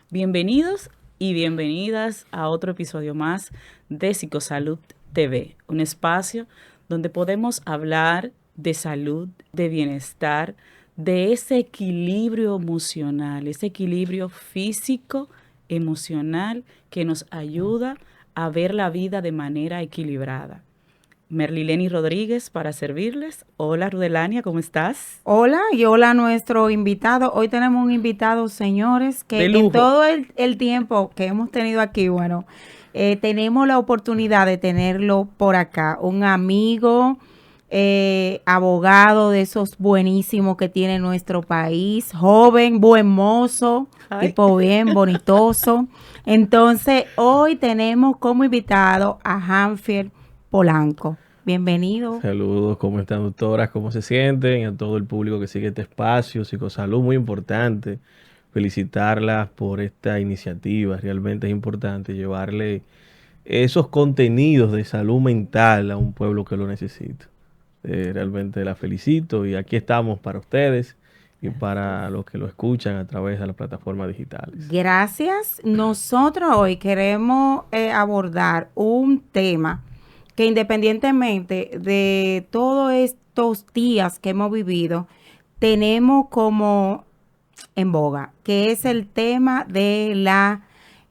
Bienvenidos y bienvenidas a otro episodio más de Psicosalud TV, un espacio donde podemos hablar de salud, de bienestar, de ese equilibrio emocional, ese equilibrio físico, emocional que nos ayuda a ver la vida de manera equilibrada. Merlileni Rodríguez para servirles. Hola Rudelania, ¿cómo estás? Hola y hola a nuestro invitado. Hoy tenemos un invitado, señores, De que en lujo. todo el tiempo que hemos tenido aquí, bueno, tenemos la oportunidad de tenerlo por acá. Un amigo, abogado de esos buenísimos que tiene nuestro país, joven, buen mozo, Ay. tipo bien, bonitoso. Entonces, hoy tenemos como invitado a Hanfield Polanco. Bienvenido. Saludos, ¿cómo están, doctoras? ¿Cómo se sienten? A todo el público que sigue este espacio, Psicosalud, muy importante. Felicitarlas por esta iniciativa, realmente es importante llevarle esos contenidos de salud mental a un pueblo que lo necesita. Realmente la felicito y aquí estamos para ustedes y para los que lo escuchan a través de las plataformas digitales. Gracias. Nosotros hoy queremos abordar un tema que independientemente de todos estos días que hemos vivido, tenemos como en boga, que es el tema de las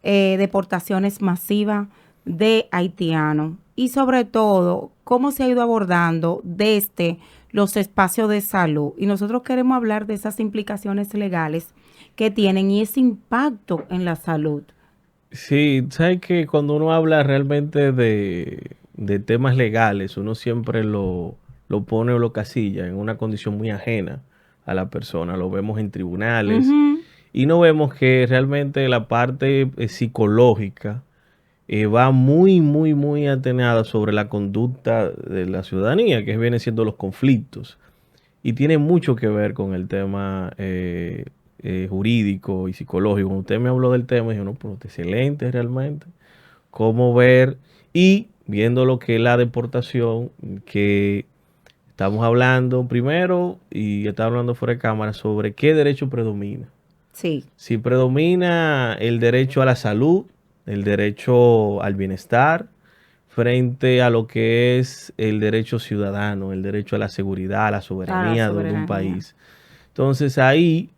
deportaciones masivas de haitianos y sobre todo cómo se ha ido abordando desde los espacios de salud. Y nosotros queremos hablar de esas implicaciones legales que tienen y ese impacto en la salud. Sí, sabes que cuando uno habla realmente de temas legales, uno siempre lo pone o lo casilla en una condición muy ajena a la persona. Lo vemos en tribunales Ujú. y no vemos que realmente la parte psicológica va muy atenada sobre la conducta de la ciudadanía, que vienen siendo los conflictos. Y tiene mucho que ver con el tema jurídico y psicológico. Cuando usted me habló del tema, dije, no, pues excelente realmente. Cómo ver y viendo lo que es la deportación, que estamos hablando primero y estamos hablando fuera de cámara sobre qué derecho predomina. Sí, Si predomina el derecho a la salud, el derecho al bienestar, frente a lo que es el derecho ciudadano, el derecho a la seguridad, a la a la soberanía de un soberanía. país. Entonces ahí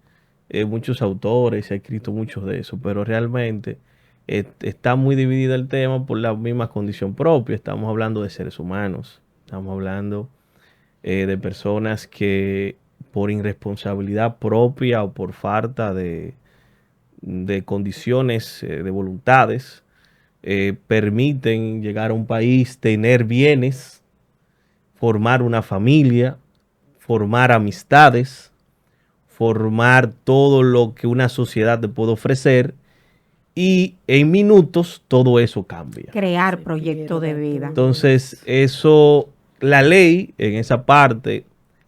muchos autores se ha escrito mucho de eso, pero realmente está muy dividido el tema por la misma condición propia. Estamos hablando de seres humanos, estamos hablando de personas que por irresponsabilidad propia o por falta de condiciones, de voluntades, permiten llegar a un país, tener bienes, formar una familia, formar amistades, formar todo lo que una sociedad te puede ofrecer y en minutos todo eso cambia. Crear Se proyecto de pierda vida. todo Entonces, eso. eso, la ley en esa parte,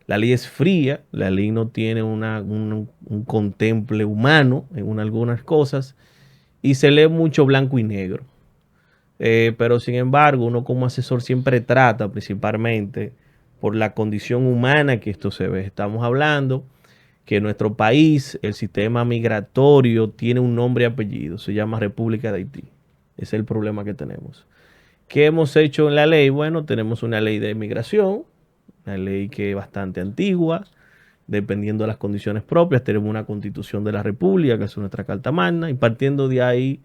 la ley es fría, la ley no tiene un contemple humano en algunas cosas y se lee mucho blanco y negro. Pero sin embargo, uno como asesor siempre trata principalmente por la condición humana que esto se ve. Estamos hablando que en nuestro país el sistema migratorio tiene un nombre y apellido, se llama República de Haití. Ese es el problema que tenemos. ¿Qué hemos hecho en la ley? Bueno, tenemos una ley de migración, una ley que es bastante antigua, dependiendo de las condiciones propias. Tenemos una constitución de la República, que es nuestra Carta Magna, y partiendo de ahí,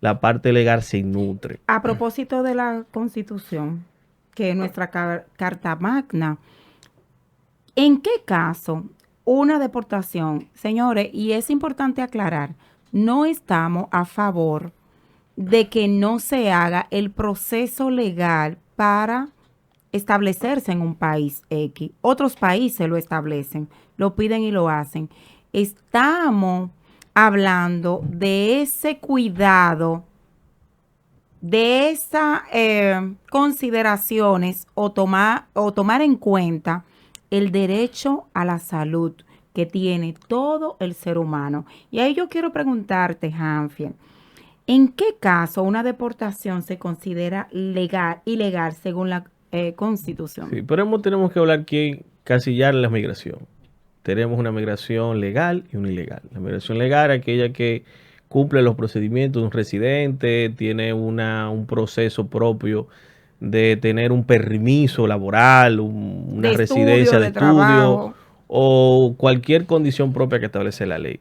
la parte legal se nutre. A propósito de la Constitución, que es nuestra Carta Magna, ¿en qué caso una deportación, señores, y es importante aclarar, no estamos a favor de que no se haga el proceso legal para establecerse en un país X? Otros países lo establecen, lo piden y lo hacen. Estamos hablando de ese cuidado, de esas consideraciones o tomar en cuenta el derecho a la salud que tiene todo el ser humano. Y ahí yo quiero preguntarte, Hanfiel, ¿en qué caso una deportación se considera legal, ilegal según la Constitución? Sí, pero tenemos que hablar que casillar la migración. Tenemos una migración legal y una ilegal. La migración legal es aquella que cumple los procedimientos de un residente, tiene un proceso propio de tener un permiso laboral, una De residencia estudio, de de estudio trabajo. o cualquier condición propia que establece la ley.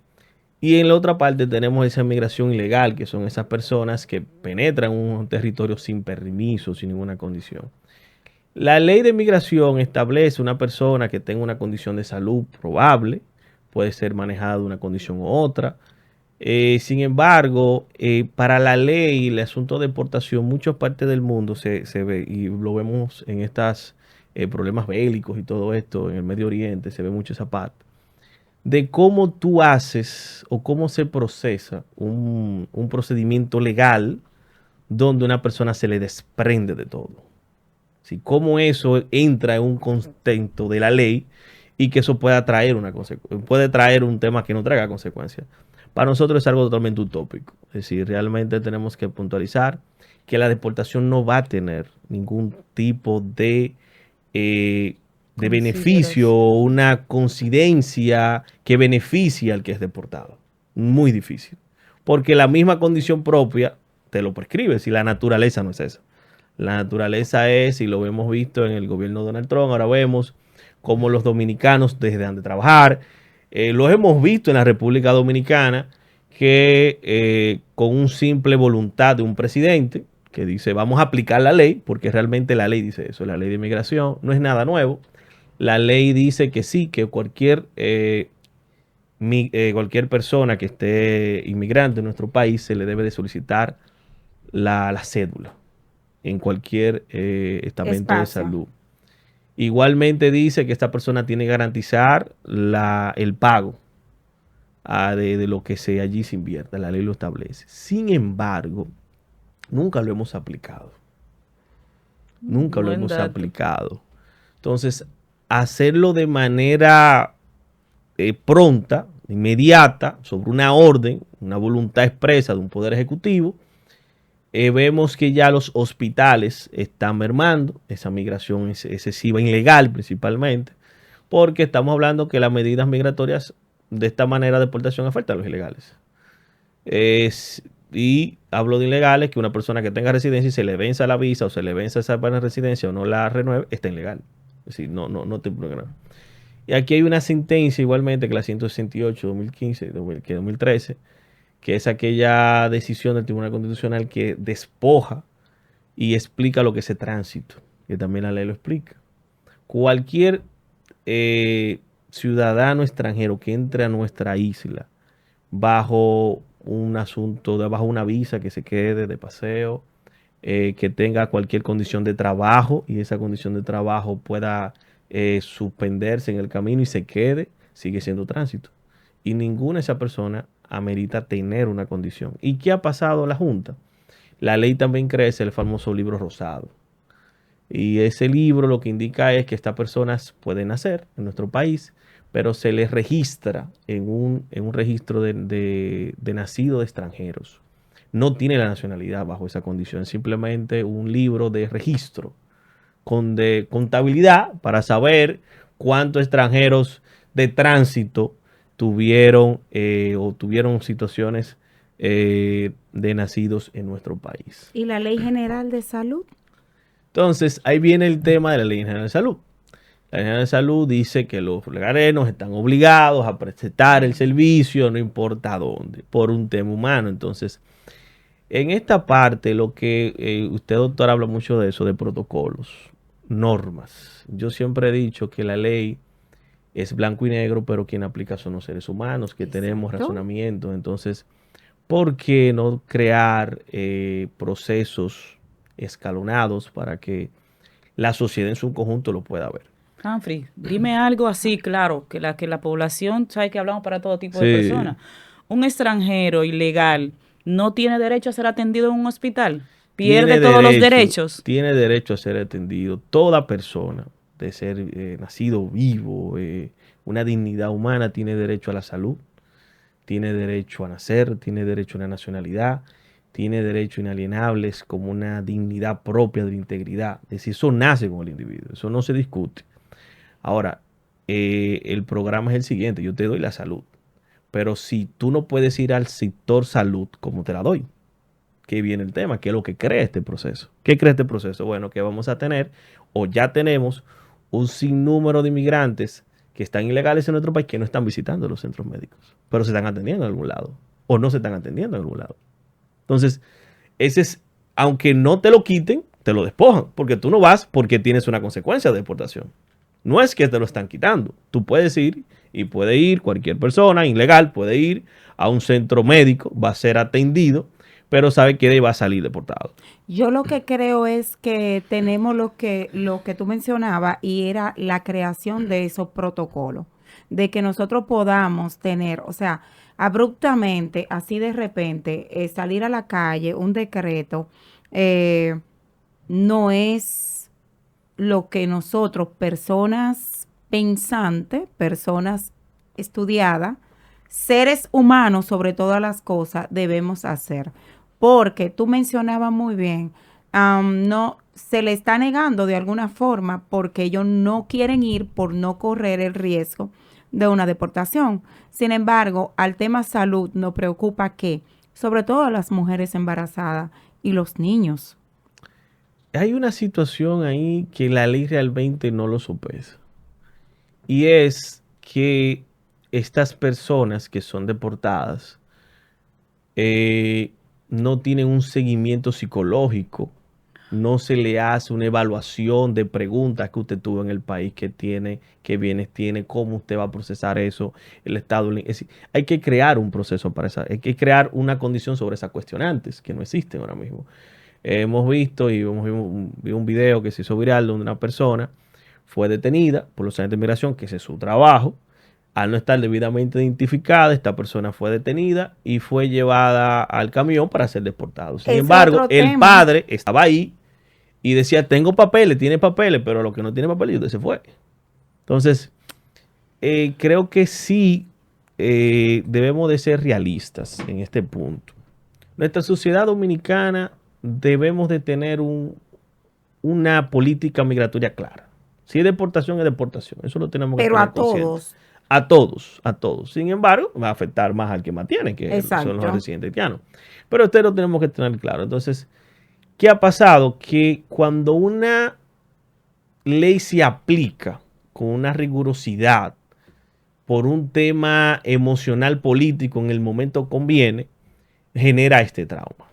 Y en la otra parte tenemos esa migración ilegal, que son esas personas que penetran un territorio sin permiso, sin ninguna condición. La ley de migración establece una persona que tenga una condición de salud probable, puede ser manejada de una condición u otra. Sin embargo, para la ley, el asunto de deportación, muchas partes del mundo se ve, y lo vemos en estos problemas bélicos y todo esto, en el Medio Oriente, se ve mucho esa parte, de cómo tú haces o cómo se procesa un procedimiento legal donde una persona se le desprende de todo. ¿Sí? Cómo eso entra en un contexto de la ley y que eso pueda traer puede traer un tema que no traiga consecuencias. Para nosotros es algo totalmente utópico. Es decir, realmente tenemos que puntualizar que la deportación no va a tener ningún tipo de beneficio Consideración. o una coincidencia que beneficie al que es deportado. Muy difícil. Porque la misma condición propia te lo prescribe si la naturaleza no es esa. La naturaleza es, y lo hemos visto en el gobierno de Donald Trump, ahora vemos cómo los dominicanos dejan de trabajar. Lo hemos visto en la República Dominicana, que con un simple voluntad de un presidente que dice vamos a aplicar la ley, porque realmente la ley dice eso, la ley de inmigración no es nada nuevo. La ley dice que sí, que cualquier persona que esté inmigrante en nuestro país se le debe de solicitar la cédula en cualquier estamento de Espacio. salud. Igualmente dice que esta persona tiene que garantizar el pago de lo que allí se invierta. La ley lo establece. Sin embargo, nunca lo hemos aplicado. Nunca lo Buen hemos dato. aplicado. Entonces, hacerlo de manera pronta, inmediata, sobre una orden, una voluntad expresa de un poder ejecutivo, vemos que ya los hospitales están mermando, esa migración es excesiva, ilegal principalmente, porque estamos hablando que las medidas migratorias de esta manera de deportación afectan a los ilegales. Y hablo de ilegales, que una persona que tenga residencia y se le venza la visa o se le venza esa residencia o no la renueve, está ilegal. Es decir, no te programa. Y aquí hay una sentencia igualmente que la 168 2015, 2013, que es aquella decisión del Tribunal Constitucional que despoja y explica lo que es el tránsito, que también la ley lo explica. Cualquier ciudadano extranjero que entre a nuestra isla bajo un asunto, bajo una visa, que se quede de paseo, que tenga cualquier condición de trabajo y esa condición de trabajo pueda suspenderse en el camino y se quede, sigue siendo tránsito. Y ninguna de esas personas amerita tener una condición. ¿Y qué ha pasado a la Junta? La ley también crece el famoso libro rosado. Y ese libro lo que indica es que estas personas pueden nacer en nuestro país, pero se les registra en un registro de nacidos de extranjeros. No tiene la nacionalidad bajo esa condición, simplemente un libro de registro de contabilidad para saber cuántos extranjeros de tránsito tuvieron o tuvieron situaciones de nacidos en nuestro país. ¿Y la Ley General de Salud? Entonces, ahí viene el tema de la Ley General de Salud. La Ley General de Salud dice que los legarenos están obligados a prestar el servicio, no importa dónde, por un tema humano. Entonces, en esta parte, lo que usted, doctor, habla mucho de eso, de protocolos, normas. Yo siempre he dicho que la ley es blanco y negro, pero quien aplica son los seres humanos, que tenemos Exacto. razonamiento. Entonces, ¿por qué no crear procesos escalonados para que la sociedad en su conjunto lo pueda ver? Humphrey, dime algo así, claro, que la población, sabe que hablamos para todo tipo de Sí, personas. Un extranjero ilegal no tiene derecho a ser atendido en un hospital. Pierde todos los derechos. tiene derecho a ser atendido. Toda persona de ser nacido vivo, una dignidad humana, tiene derecho a la salud, tiene derecho a nacer, tiene derecho a una nacionalidad, tiene derechos inalienables como una dignidad propia de la integridad. Es decir, eso nace con el individuo, eso no se discute. Ahora, el programa es el siguiente, yo te doy la salud, Pero si tú no puedes ir al sector salud, ¿cómo te la doy? ¿Qué viene el tema? ¿Qué es lo que crea este proceso? ¿Qué crea este proceso? Bueno, que vamos a tener, o ya tenemos, un sinnúmero de inmigrantes que están ilegales en nuestro país que no están visitando los centros médicos, pero se están atendiendo en algún lado, o no se están atendiendo en algún lado. Entonces, ese es, aunque no te lo quiten, te lo despojan, porque tú no vas porque tienes una consecuencia de deportación. No es que te lo están quitando. Tú puedes ir y puede ir cualquier persona ilegal, puede ir a un centro médico, va a ser atendido, pero sabe que de ahí va a salir deportado. Yo lo que creo es que tenemos lo que tú mencionabas y era la creación de esos protocolos, de que nosotros podamos tener, o sea, abruptamente, así de repente, salir a la calle, un decreto, eh, no es lo que nosotros, personas pensantes, personas estudiadas, seres humanos sobre todas las cosas, debemos hacer. Porque tú mencionabas muy bien, no se le está negando de alguna forma porque ellos no quieren ir por no correr el riesgo de una deportación. Sin embargo, al tema salud nos preocupa que, sobre todo a las mujeres embarazadas y los niños. Hay una situación ahí que la ley realmente no lo sopesa. Y es que estas personas que son deportadas no tienen un seguimiento psicológico, no se le hace una evaluación de preguntas que usted tuvo en el país, que tiene, qué bienes tiene, cómo usted va a procesar eso, el estado. Es decir, hay que crear un proceso para eso, hay que crear una condición sobre esas cuestionantes que no existen ahora mismo. Hemos visto y vi un video que se hizo viral donde una persona fue detenida por los agentes de migración, que ese es su trabajo. Al no estar debidamente identificada, esta persona fue detenida y fue llevada al camión para ser deportado. Sin Ese embargo, otro el tema. padre estaba ahí y decía, tengo papeles, tiene papeles, pero lo que no tiene papeles, usted se fue. Entonces, creo que sí debemos de ser realistas en este punto. Nuestra sociedad dominicana debemos de tener una política migratoria clara. Si es deportación, es deportación. Eso lo tenemos que Pero tener a consciente. todos. A todos, a todos. Sin embargo, va a afectar más al que más tiene, que Exacto. son los residentes haitianos. Pero ustedes lo tenemos que tener claro. Entonces, ¿qué ha pasado? Que cuando una ley se aplica con una rigurosidad por un tema emocional político en el momento conviene, genera este trauma.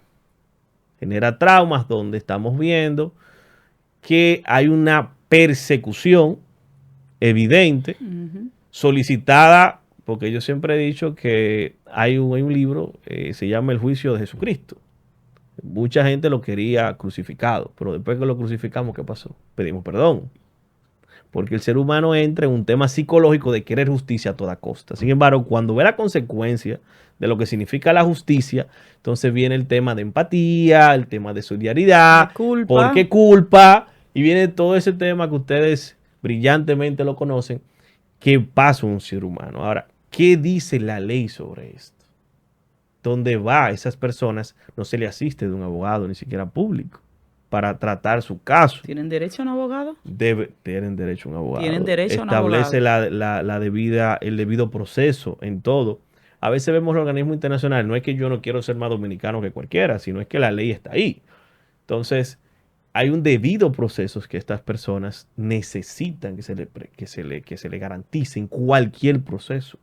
Genera traumas donde estamos viendo que hay una persecución evidente, solicitada, porque yo siempre he dicho que hay un libro, se llama El Juicio de Jesucristo. Mucha gente lo quería crucificado, pero después que lo crucificamos, ¿qué pasó? Pedimos perdón. Porque el ser humano entra en un tema psicológico de querer justicia a toda costa. Sin embargo, cuando ve la consecuencia de lo que significa la justicia, entonces viene el tema de empatía, el tema de solidaridad, culpa. ¿por qué culpa? Y viene todo ese tema que ustedes brillantemente lo conocen, que pasa un ser humano. Ahora, ¿qué dice la ley sobre esto? ¿Dónde va a esas personas? No se le asiste de un abogado, ni siquiera público, para tratar su caso. ¿Tienen derecho a un abogado? Tienen derecho a un abogado. Tienen derecho a un abogado. Establece el debido proceso en todo. A veces vemos los organismos internacionales, no es que yo no quiero ser más dominicano que cualquiera, sino es que la ley está ahí. Entonces, hay un debido proceso que estas personas necesitan que se le garantice en cualquier proceso.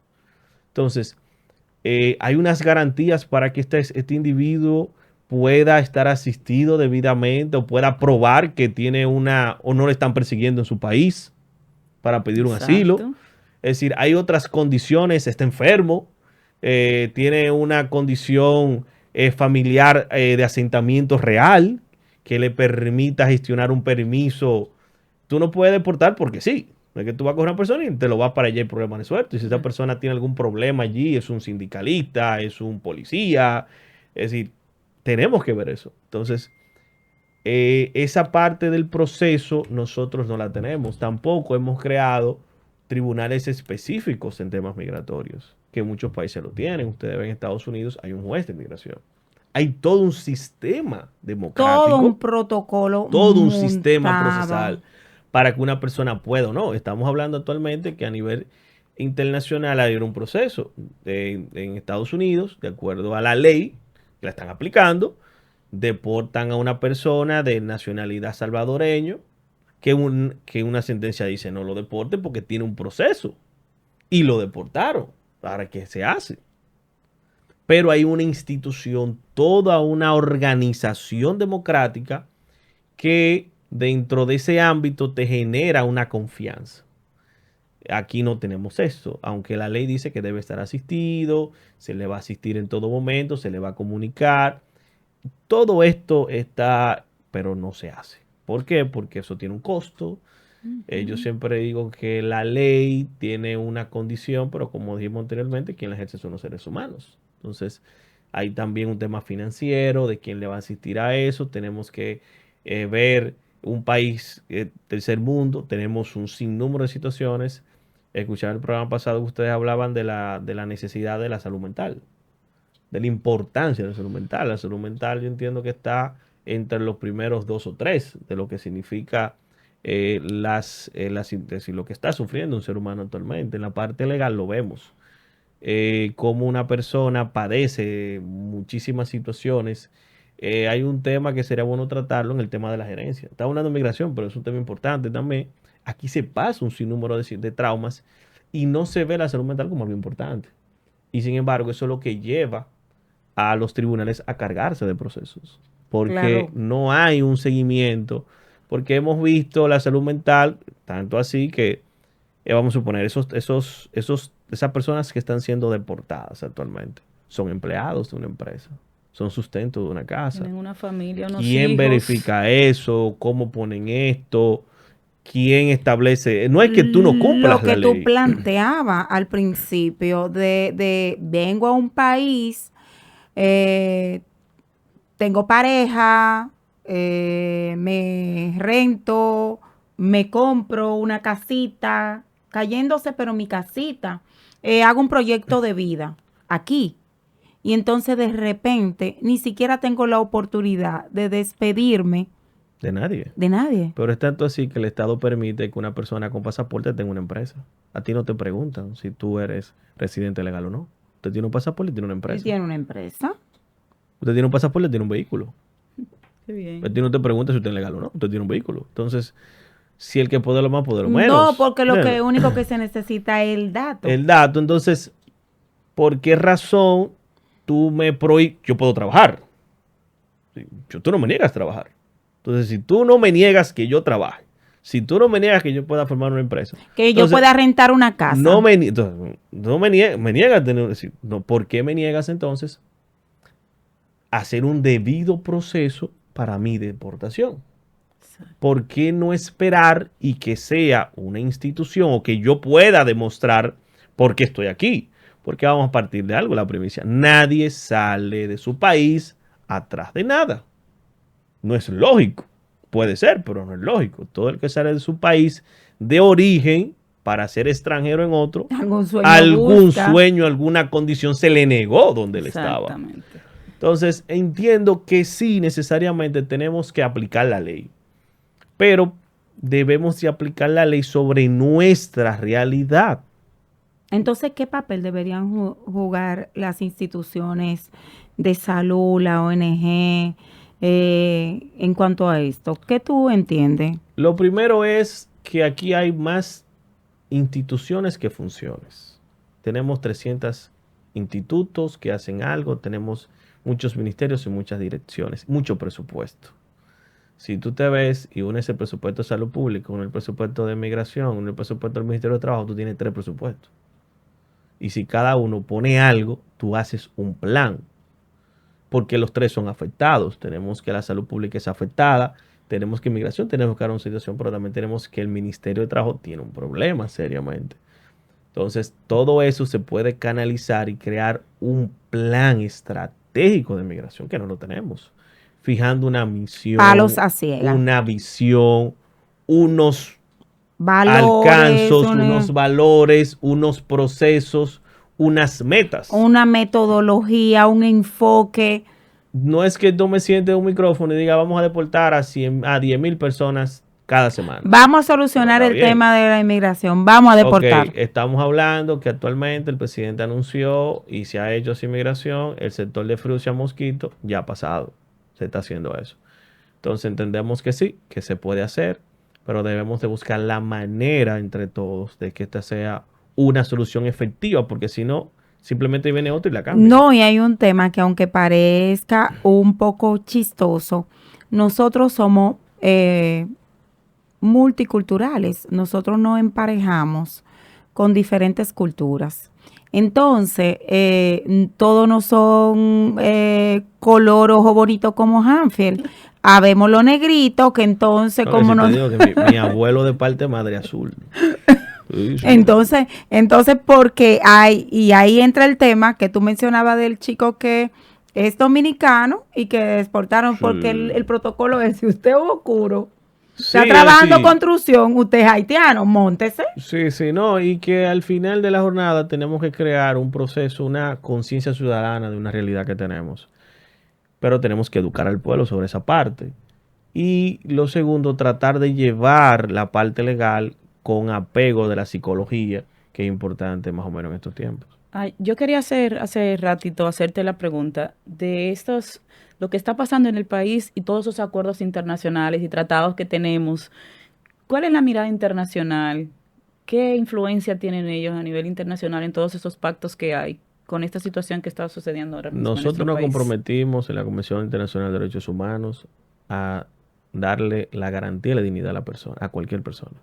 Entonces, hay unas garantías para que este individuo pueda estar asistido debidamente o pueda probar que tiene o no le están persiguiendo en su país para pedir un asilo. Es decir, hay otras condiciones, está enfermo, tiene una condición familiar de asentamiento real que le permita gestionar un permiso. Tú no puedes deportar porque sí. No es que tú vas a coger a una persona y te lo vas para allá y problema de suerte. Y si esa persona tiene algún problema allí, es un sindicalista, es un policía. Es decir, tenemos que ver eso. Entonces, esa parte del proceso nosotros no la tenemos. Tampoco hemos creado tribunales específicos en temas migratorios, que muchos países lo tienen. Ustedes ven en Estados Unidos hay un juez de migración. Hay todo un sistema democrático. Todo un protocolo. Todo un sistema procesal para que una persona pueda o no. Estamos hablando actualmente que a nivel internacional hay un proceso en Estados Unidos, de acuerdo a la ley que la están aplicando, deportan a una persona de nacionalidad salvadoreño que una sentencia dice no lo deporten porque tiene un proceso y lo deportaron. Ahora, ¿qué se hace? Pero hay una institución, toda una organización democrática que dentro de ese ámbito te genera una confianza. Aquí no tenemos esto, aunque la ley dice que debe estar asistido, se le va a asistir en todo momento, se le va a comunicar. Todo esto está, pero no se hace. ¿Por qué? Porque eso tiene un costo. Yo siempre digo que la ley tiene una condición, pero como dijimos anteriormente, quien la ejerce son los seres humanos. Entonces, hay también un tema financiero de quién le va a asistir a eso. Tenemos que ver un país tercer mundo, tenemos un sinnúmero de situaciones. Escuchar el programa pasado que ustedes hablaban de la necesidad de la salud mental, de la importancia de la salud mental. La salud mental yo entiendo que está entre los primeros 2 o 3 de lo que significa lo que está sufriendo un ser humano actualmente. En la parte legal lo vemos. Cómo una persona padece muchísimas situaciones. Hay un tema que sería bueno tratarlo en el tema de la gerencia. Está hablando de migración, pero es un tema importante también. Aquí se pasa un sinnúmero de traumas y no se ve la salud mental como algo importante. Y sin embargo, eso es lo que lleva a los tribunales a cargarse de procesos. Porque Claro. no hay un seguimiento. Porque hemos visto la salud mental, tanto así que, vamos a suponer, esas personas que están siendo deportadas actualmente son empleados de una empresa, son sustento de una casa. Tienen una familia, unos ¿Quién hijos. verifica eso? ¿Cómo ponen esto? ¿Quién establece? No es que tú no cumplas Lo que la tú ley. planteabas al principio de vengo a un país, eh, tengo pareja, me rento, me compro una casita, cayéndose, pero mi casita, hago un proyecto de vida aquí. Y entonces de repente ni siquiera tengo la oportunidad de despedirme De nadie. de nadie. Pero es tanto así que el Estado permite que una persona con pasaporte tenga una empresa. A ti no te preguntan si tú eres residente legal o no. Usted tiene un pasaporte y tiene una Él empresa. tiene una empresa. Usted tiene un pasaporte y tiene un vehículo. Qué bien. A ti no te pregunta si usted es legal o no. Usted tiene un vehículo. Entonces, si el que puede lo más, puede lo menos. No, porque lo ¿Entiendes? único que se necesita es el dato. El dato, entonces, ¿por qué razón tú me prohíbes? Yo puedo trabajar. Tú no me niegas a trabajar. Entonces, si tú no me niegas que yo trabaje, si tú no me niegas que yo pueda formar una empresa, Que yo entonces, pueda rentar una casa. me niegas a tener, no, ¿por qué me niegas entonces a hacer un debido proceso para mi deportación? Exacto. ¿Por qué no esperar y que sea una institución o que yo pueda demostrar por qué estoy aquí? Porque vamos a partir de algo, la premisa. Nadie sale de su país atrás de nada. No es lógico. Puede ser, pero no es lógico. Todo el que sale de su país de origen para ser extranjero en otro, Algún sueño busca. alguna condición se le negó donde él estaba. Exactamente. Entonces, entiendo que sí, necesariamente tenemos que aplicar la ley, pero debemos de aplicar la ley sobre nuestra realidad. Entonces, ¿qué papel deberían jugar las instituciones de salud, la ONG, en cuanto a esto? ¿Qué tú entiendes? Lo primero es que aquí hay más instituciones que funciones. Tenemos 300 institutos que hacen algo, tenemos muchos ministerios y muchas direcciones, mucho presupuesto. Si tú te ves y unes el presupuesto de salud pública, unes el presupuesto de migración, unes el presupuesto del Ministerio de Trabajo, tú tienes 3 presupuestos. Y si cada uno pone algo, tú haces un plan. Porque los 3 son afectados. Tenemos que la salud pública es afectada, tenemos que migración, tenemos que dar una situación, pero también tenemos que el Ministerio de Trabajo tiene un problema seriamente. Entonces, todo eso se puede canalizar y crear un plan estratégico de migración que no lo tenemos. Fijando una misión, Palos a ciegas. una visión, unos Valores, alcanzos, unos valores, unos procesos, unas metas. una metodología, un enfoque. No es que tú me sientes en un micrófono y diga vamos a deportar a 10,000 personas cada semana. Vamos a solucionar No, el está bien. tema de la inmigración. Vamos a deportar. Ok, estamos hablando que actualmente el presidente anunció y se ha hecho esa inmigración, el sector de Frucia Mosquito ya ha pasado, se está haciendo eso. Entonces entendemos que sí, que se puede hacer, pero debemos de buscar la manera entre todos de que esta sea una solución efectiva, porque si no, simplemente viene otro y la cambia. No, y hay un tema que aunque parezca un poco chistoso, nosotros somos multiculturales, nosotros nos emparejamos con diferentes culturas. Entonces, todos no son color ojo bonito como Hanfield. Habemos los negritos que entonces No, como si no... te digo que mi abuelo de parte madre azul. Sí, sí. Entonces, porque hay, y ahí entra el tema que tú mencionabas del chico que es dominicano y que exportaron, porque el protocolo es, si usted es oscuro, está Sí, trabajando sí. construcción, usted es haitiano, móntese. Sí, sí, no, y que al final de la jornada tenemos que crear un proceso, una conciencia ciudadana de una realidad que tenemos. Pero tenemos que educar al pueblo sobre esa parte. Y lo segundo, tratar de llevar la parte legal con apego de la psicología, que es importante más o menos en estos tiempos. Ay, yo quería hace ratito hacerte la pregunta de estos, lo que está pasando en el país y todos esos acuerdos internacionales y tratados que tenemos. ¿Cuál es la mirada internacional? ¿Qué influencia tienen ellos a nivel internacional en todos esos pactos que hay con esta situación que está sucediendo ahora mismo en Nosotros nuestro nos país? comprometimos en la Convención Internacional de Derechos Humanos a darle la garantía y la dignidad a la persona, a cualquier persona.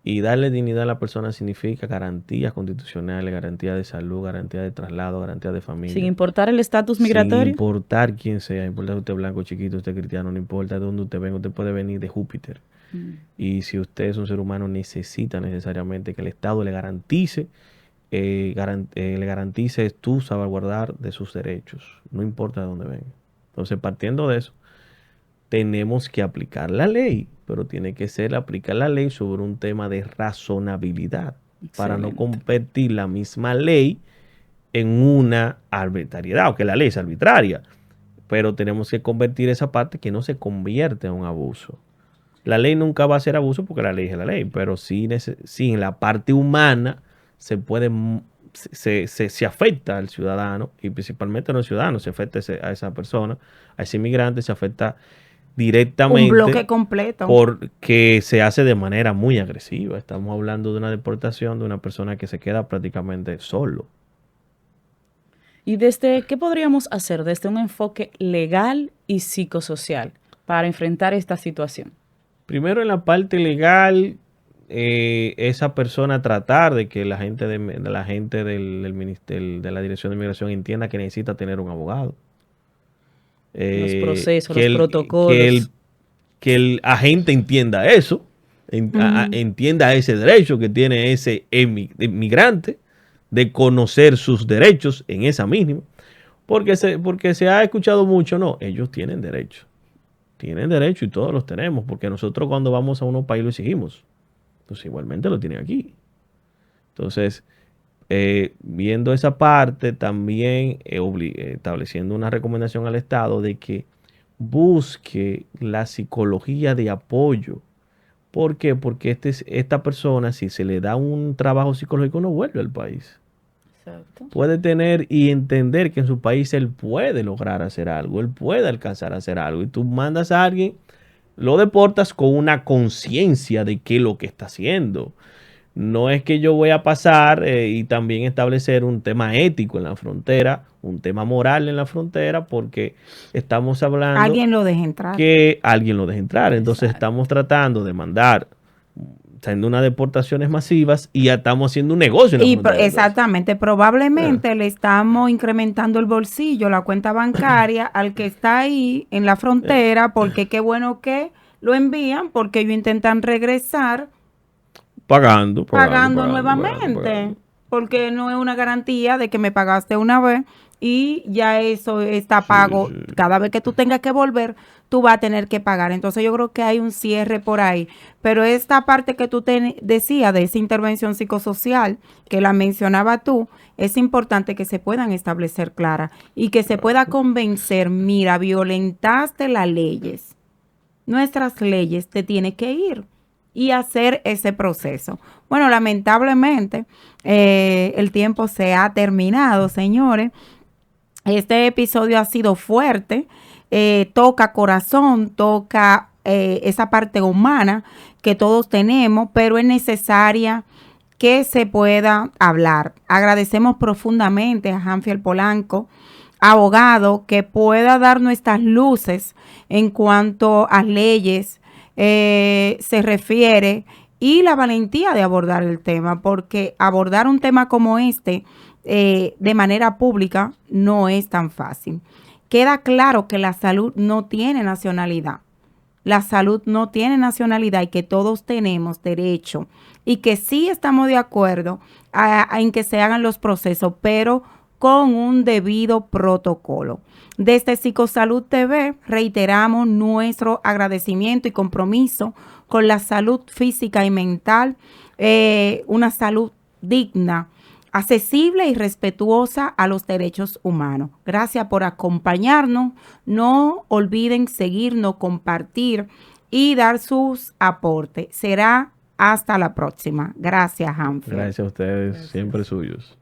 Y darle dignidad a la persona significa garantías constitucionales, garantía de salud, garantía de traslado, garantía de familia. Sin importar el estatus Sin migratorio. importar quién sea, importa si usted es blanco, chiquito, usted es cristiano, no importa de dónde usted venga, usted puede venir de Júpiter. Y si usted es un ser humano, necesita necesariamente que el Estado le garantice, le garantice tu salvaguardar de sus derechos, no importa de dónde venga. Entonces, partiendo de eso, tenemos que aplicar la ley, pero tiene que ser aplicar la ley sobre un tema de razonabilidad, para no Excelente. convertir la misma ley en una arbitrariedad, aunque la ley es arbitraria, pero tenemos que convertir esa parte que no se convierte en un abuso. La ley nunca va a ser abuso porque la ley es la ley, pero sí, sí en la parte humana se puede, se afecta al ciudadano, y principalmente no al ciudadano, se afecta a esa persona, a ese inmigrante, se afecta Un directamente bloque completo. porque se hace de manera muy agresiva. Estamos hablando de una deportación de una persona que se queda prácticamente solo. ¿Y desde qué podríamos hacer desde un enfoque legal y psicosocial para enfrentar esta situación? Primero, en la parte legal, esa persona tratar de que la gente de la gente del ministerio, de la Dirección de Inmigración entienda que necesita tener un abogado. Los procesos, Que los el, que el, protocolos. que el agente entienda eso, entienda ese derecho que tiene ese inmigrante de conocer sus derechos en esa mínima, porque se ha escuchado mucho, no, ellos tienen derecho y todos los tenemos, porque nosotros cuando vamos a unos países lo exigimos, pues igualmente lo tienen aquí. Entonces, viendo esa parte, también estableciendo una recomendación al Estado de que busque la psicología de apoyo. ¿Por qué? Porque esta persona, si se le da un trabajo psicológico, no vuelve al país. Exacto. Puede tener y entender que en su país él puede lograr hacer algo, él puede alcanzar a hacer algo. Y tú mandas a alguien, lo deportas con una conciencia de qué es lo que está haciendo. No es que yo voy a pasar y también establecer un tema ético en la frontera, un tema moral en la frontera, porque estamos hablando Alguien lo deja entrar. que alguien lo deje entrar. Entonces Exacto. estamos tratando de mandar, haciendo unas deportaciones masivas y ya estamos haciendo un negocio en la frontera. Exactamente, probablemente le estamos incrementando el bolsillo, la cuenta bancaria al que está ahí en la frontera, porque qué bueno que lo envían, porque ellos intentan regresar Pagando nuevamente, porque no es una garantía de que me pagaste una vez y ya eso está pago. Sí. Cada vez que tú tengas que volver, tú vas a tener que pagar. Entonces yo creo que hay un cierre por ahí. Pero esta parte que tú te decías de esa intervención psicosocial, que la mencionaba tú, es importante que se puedan establecer claras y que se pueda convencer, mira, violentaste las leyes. nuestras leyes, te tienes que ir y hacer ese proceso. Bueno, lamentablemente el tiempo se ha terminado, señores. Este episodio ha sido fuerte, toca corazón, toca esa parte humana que todos tenemos, pero es necesaria que se pueda hablar. Agradecemos profundamente a Hanfiel Polanco, abogado, que pueda dar nuestras luces en cuanto a leyes se refiere y la valentía de abordar el tema, porque abordar un tema como este de manera pública no es tan fácil. Queda claro que la salud no tiene nacionalidad. La salud no tiene nacionalidad y que todos tenemos derecho y que sí estamos de acuerdo en que se hagan los procesos, pero con un debido protocolo. Desde Psicosalud TV reiteramos nuestro agradecimiento y compromiso con la salud física y mental, una salud digna, accesible y respetuosa a los derechos humanos. Gracias por acompañarnos. No olviden seguirnos, compartir y dar sus aportes. Será hasta la próxima. Gracias, Hanfiel. Gracias a ustedes, Gracias. siempre suyos.